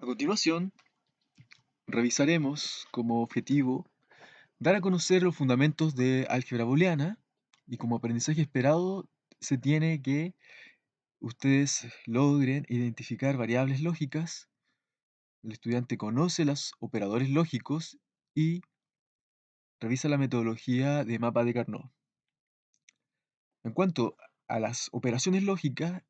A continuación, revisaremos como objetivo dar a conocer los fundamentos de álgebra booleana y como aprendizaje esperado se tiene que ustedes logren identificar variables lógicas, el estudiante conoce los operadores lógicos y revisa la metodología de mapa de Carnot. En cuanto a las operaciones lógicas,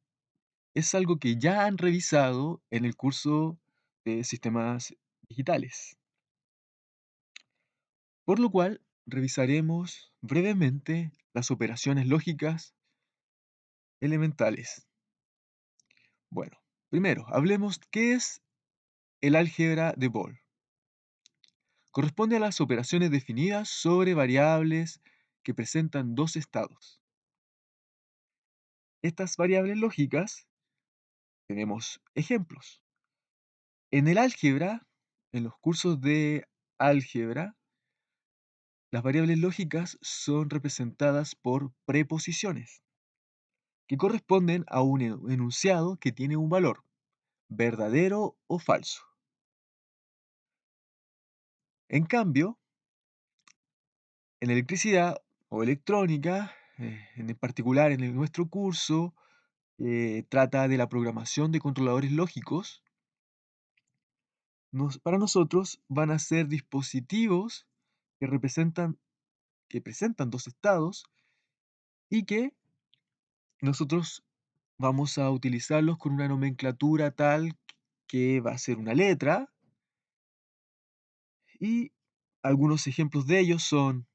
es algo que ya han revisado en el curso de sistemas digitales. Por lo cual, revisaremos brevemente las operaciones lógicas elementales. Bueno, primero, hablemos qué es el álgebra de Boole. Corresponde a las operaciones definidas sobre variables que presentan dos estados. Estas variables lógicas tenemos ejemplos. En el álgebra, en los cursos de álgebra, las variables lógicas son representadas por preposiciones, que corresponden a un enunciado que tiene un valor, verdadero o falso. En cambio, en electricidad o electrónica, en particular en nuestro curso, trata de la programación de controladores lógicos. Para nosotros van a ser dispositivos que que presentan dos estados y que nosotros vamos a utilizarlos con una nomenclatura tal que va a ser una letra, y algunos ejemplos de ellos son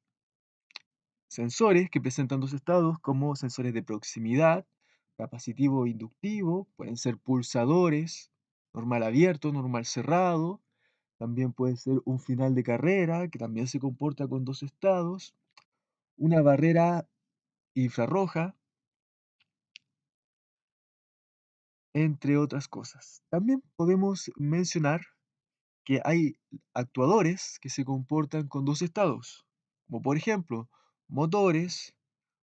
sensores que presentan dos estados como sensores de proximidad, capacitivo o inductivo, pueden ser pulsadores, normal abierto, normal cerrado, también puede ser un final de carrera que también se comporta con dos estados, una barrera infrarroja, entre otras cosas. También podemos mencionar que hay actuadores que se comportan con dos estados, como por ejemplo motores,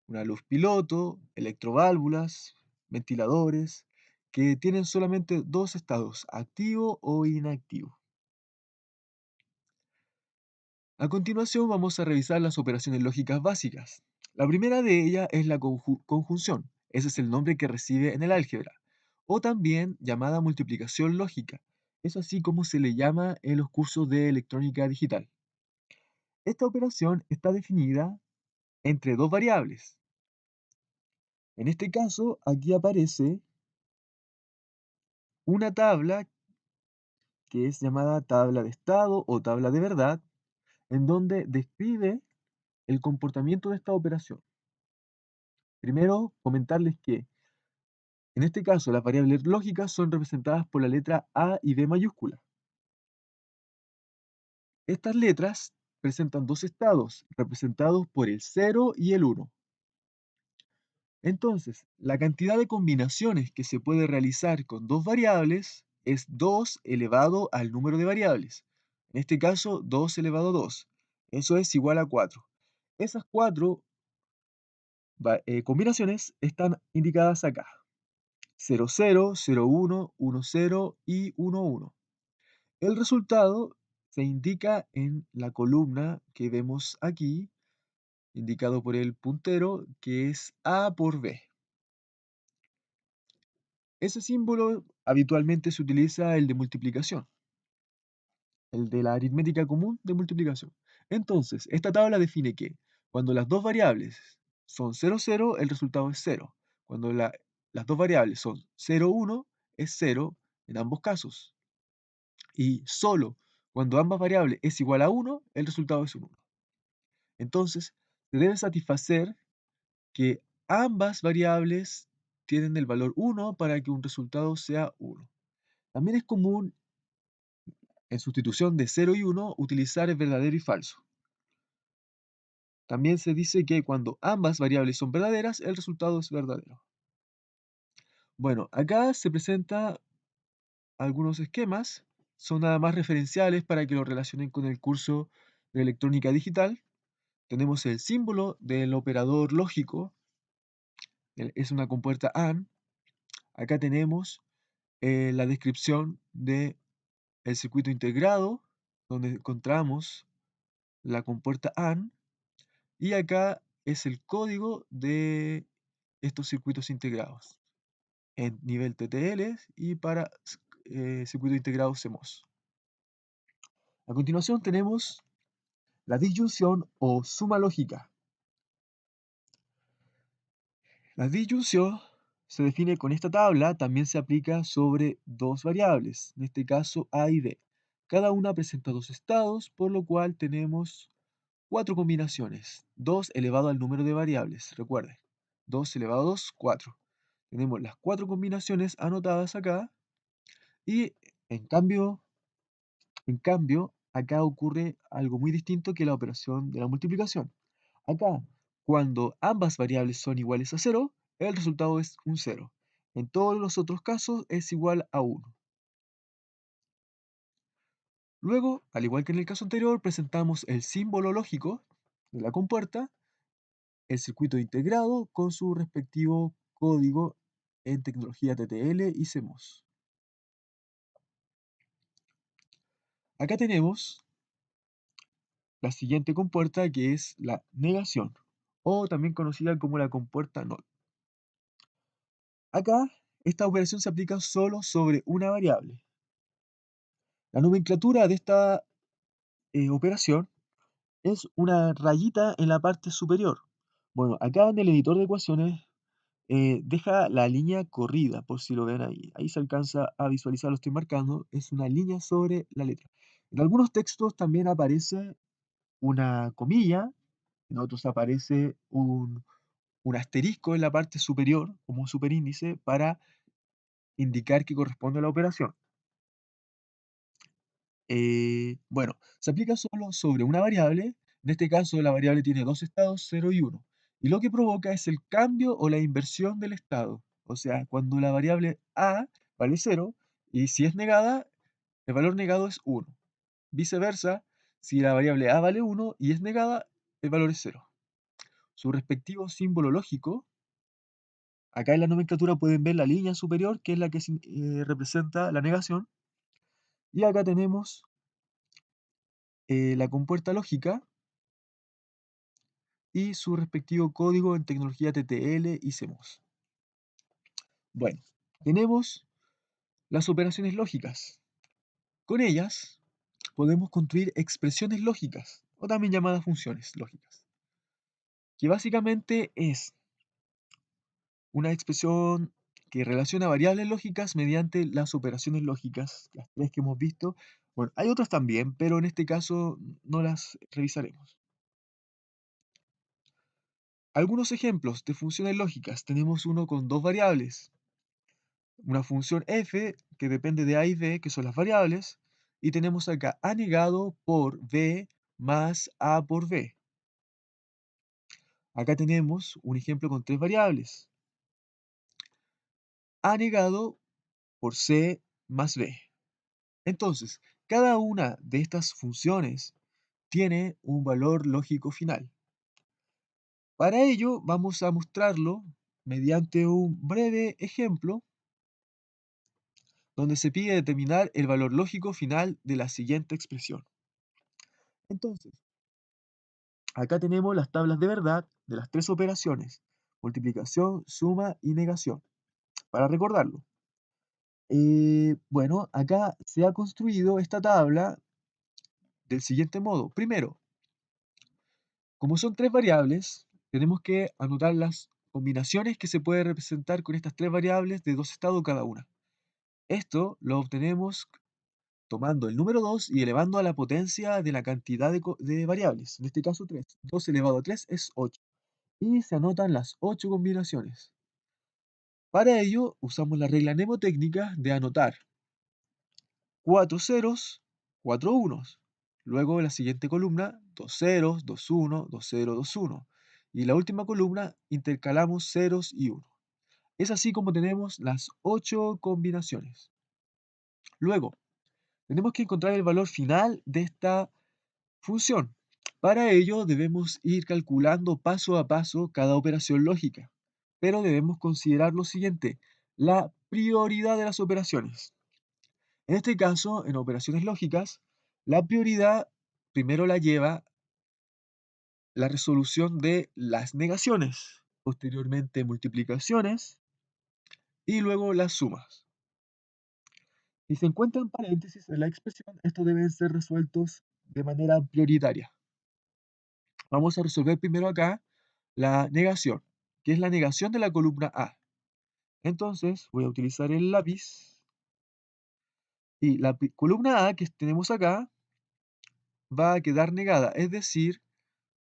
una luz piloto, electroválvulas, ventiladores, que tienen solamente dos estados, activo o inactivo. A continuación vamos a revisar las operaciones lógicas básicas. La primera de ellas es la conjunción, ese es el nombre que recibe en el álgebra, o también llamada multiplicación lógica, es así como se le llama en los cursos de electrónica digital. Esta operación está definida entre dos variables. En este caso, aquí aparece una tabla que es llamada tabla de estado o tabla de verdad, en donde describe el comportamiento de esta operación. Primero, comentarles que en este caso las variables lógicas son representadas por la letra A y B mayúscula. Estas letras presentan dos estados, representados por el 0 y el 1. Entonces, la cantidad de combinaciones que se puede realizar con dos variables es 2 elevado al número de variables. En este caso, 2 elevado a 2. Eso es igual a 4. Esas cuatro combinaciones están indicadas acá. 0, 0, 0, 1, 1, 0 y 1, 1. El resultado se indica en la columna que vemos aquí, indicado por el puntero, que es A por B. Ese símbolo habitualmente se utiliza el de multiplicación, el de la aritmética común de multiplicación. Entonces, esta tabla define que cuando las dos variables son 0, 0, el resultado es 0. Cuando las dos variables son 0, 1, es 0 en ambos casos. Y solo cuando ambas variables es igual a 1, el resultado es un 1. Entonces, se debe satisfacer que ambas variables tienen el valor 1 para que un resultado sea 1. También es común, en sustitución de 0 y 1, utilizar el verdadero y falso. También se dice que cuando ambas variables son verdaderas, el resultado es verdadero. Bueno, acá se presentan algunos esquemas, son nada más referenciales para que lo relacionen con el curso de electrónica digital. Tenemos el símbolo del operador lógico, es una compuerta AND. Acá tenemos la descripción de el circuito integrado, donde encontramos la compuerta AND, y acá es el código de estos circuitos integrados en nivel TTL y para circuito integrado CMOS. A continuación tenemos la disyunción o suma lógica. La disyunción se define con esta tabla, también se aplica sobre dos variables, en este caso A y B. Cada una presenta dos estados, por lo cual tenemos cuatro combinaciones. 2 elevado al número de variables, recuerden. 2 elevado a 2, 4. Tenemos las cuatro combinaciones anotadas acá y en cambio, acá ocurre algo muy distinto que la operación de la multiplicación. Acá, cuando ambas variables son iguales a 0, el resultado es un 0. En todos los otros casos es igual a 1. Luego, al igual que en el caso anterior, presentamos el símbolo lógico de la compuerta, el circuito integrado con su respectivo código en tecnología TTL y CMOS. Acá tenemos la siguiente compuerta, que es la negación, o también conocida como la compuerta NOT. Acá, esta operación se aplica solo sobre una variable. La nomenclatura de esta operación es una rayita en la parte superior. Bueno, acá en el editor de ecuaciones deja la línea corrida, por si lo ven ahí. Ahí se alcanza a visualizar, lo estoy marcando, es una línea sobre la letra. En algunos textos también aparece una comilla, en otros aparece un asterisco en la parte superior, como un superíndice, para indicar que corresponde a la operación. Bueno, se aplica solo sobre una variable, en este caso la variable tiene dos estados, 0 y 1, y lo que provoca es el cambio o la inversión del estado. O sea, cuando la variable A vale 0, y si es negada, el valor negado es 1. Viceversa, si la variable A vale 1 y es negada, el valor es 0. Su respectivo símbolo lógico, acá en la nomenclatura pueden ver la línea superior, que es la que representa la negación, y acá tenemos la compuerta lógica y su respectivo código en tecnología TTL y CMOS. Bueno, tenemos las operaciones lógicas. Con ellas podemos construir expresiones lógicas, o también llamadas funciones lógicas, que básicamente es una expresión que relaciona variables lógicas mediante las operaciones lógicas, las tres que hemos visto. Bueno, hay otras también, pero en este caso no las revisaremos. Algunos ejemplos de funciones lógicas. Tenemos uno con dos variables. Una función f que depende de a y b, que son las variables, y tenemos acá a negado por b más a por b. Acá tenemos un ejemplo con tres variables. A negado por c más b. Entonces, cada una de estas funciones tiene un valor lógico final. Para ello, vamos a mostrarlo mediante un breve ejemplo donde se pide determinar el valor lógico final de la siguiente expresión. Entonces, acá tenemos las tablas de verdad de las tres operaciones: multiplicación, suma y negación. Para recordarlo, bueno, acá se ha construido esta tabla del siguiente modo. Primero, como son tres variables, tenemos que anotar las combinaciones que se puede representar con estas tres variables de dos estados cada una. Esto lo obtenemos tomando el número 2 y elevando a la potencia de la cantidad de variables, en este caso 3. 2 elevado a 3 es 8. Y se anotan las 8 combinaciones. Para ello, usamos la regla mnemotécnica de anotar 4 ceros, 4 unos. Luego en la siguiente columna, 2 ceros, 2 1, 2 0, 2 1. Y en la última columna intercalamos ceros y 1. Es así como tenemos las 8 combinaciones. Luego, tenemos que encontrar el valor final de esta función. Para ello debemos ir calculando paso a paso cada operación lógica, pero debemos considerar lo siguiente: la prioridad de las operaciones. En este caso, en operaciones lógicas, la prioridad primero la lleva la resolución de las negaciones, posteriormente multiplicaciones y luego las sumas. Si se encuentran paréntesis en la expresión, estos deben ser resueltos de manera prioritaria. Vamos a resolver primero acá la negación, que es la negación de la columna A. Entonces voy a utilizar el lápiz y la columna A que tenemos acá va a quedar negada, es decir,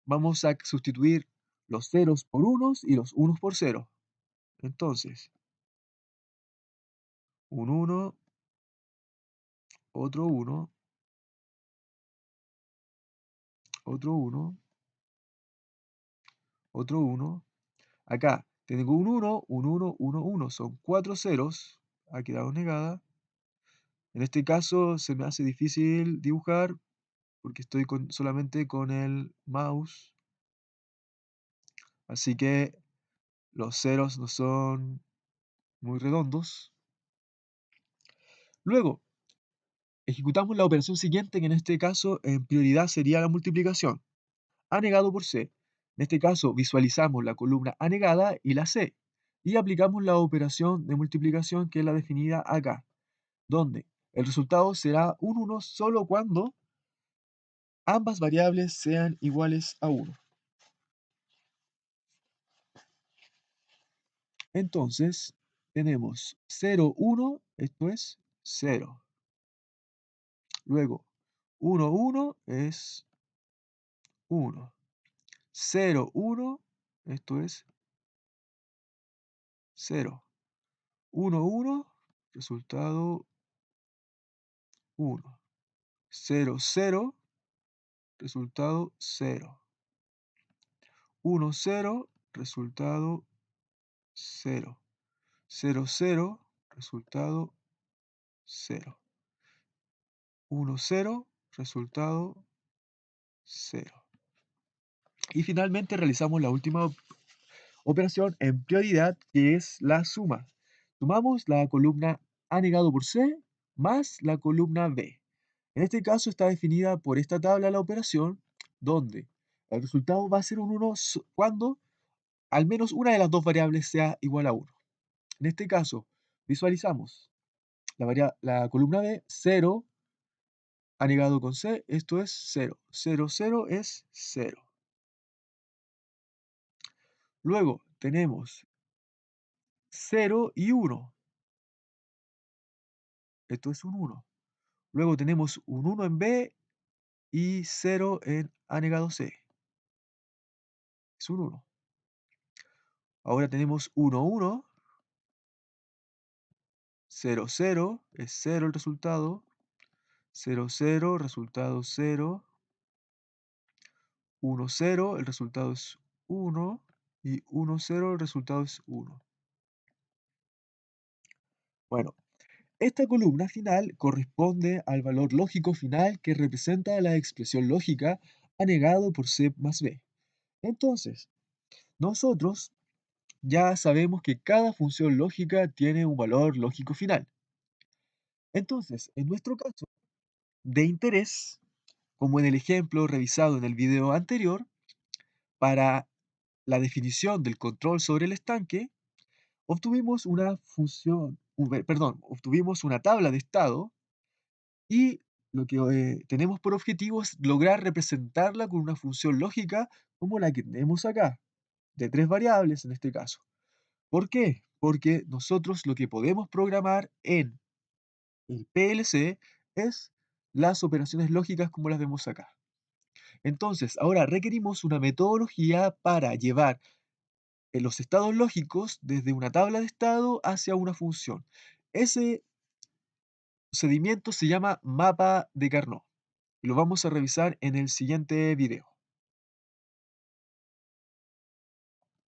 vamos a sustituir los ceros por unos y los unos por cero. Entonces, un 1, otro 1, otro 1, otro 1. Acá tengo un 1, un 1, 1, 1. Son 4 ceros. Ha quedado negada. En este caso se me hace difícil dibujar porque estoy solamente con el mouse. Así que los ceros no son muy redondos. Luego, ejecutamos la operación siguiente, que en este caso en prioridad sería la multiplicación. A negado por C. En este caso visualizamos la columna A negada y la C. Y aplicamos la operación de multiplicación que es la definida acá, donde el resultado será un 1 solo cuando ambas variables sean iguales a 1. Entonces, tenemos 0, 1, esto es 0. Luego, 1, 1 es 1. 0, 1, esto es 0. 1, 1, resultado 1. 0, 0, resultado 0. 1, 0, resultado 0. 0, 0, resultado 0. 1, 0, resultado 0. Y finalmente realizamos la última operación en prioridad, que es la suma. Sumamos la columna A negado por C más la columna B. En este caso está definida por esta tabla la operación, donde el resultado va a ser un 1 cuando al menos una de las dos variables sea igual a 1. En este caso, visualizamos la columna B, 0 anegado con C, esto es 0. 0, 0 es 0. Luego tenemos 0 y 1, esto es un 1. Luego tenemos un 1 en B y 0 en anegado C, es un 1. Ahora tenemos 1, 1, 0, 0, es 0 el resultado, 0, 0, resultado 0, 1, 0, el resultado es 1 y 1, 0, el resultado es 1. Bueno, esta columna final corresponde al valor lógico final que representa la expresión lógica A negado por C más B. Entonces, nosotros ya sabemos que cada función lógica tiene un valor lógico final. Entonces, en nuestro caso de interés, como en el ejemplo revisado en el video anterior, para la definición del control sobre el estanque, obtuvimos una función, obtuvimos una tabla de estado y lo que tenemos por objetivo es lograr representarla con una función lógica como la que tenemos acá, de tres variables en este caso. ¿Por qué? Porque nosotros lo que podemos programar en el PLC es las operaciones lógicas como las vemos acá. Entonces, ahora requerimos una metodología para llevar los estados lógicos desde una tabla de estado hacia una función. Ese procedimiento se llama mapa de Carnot y lo vamos a revisar en el siguiente video.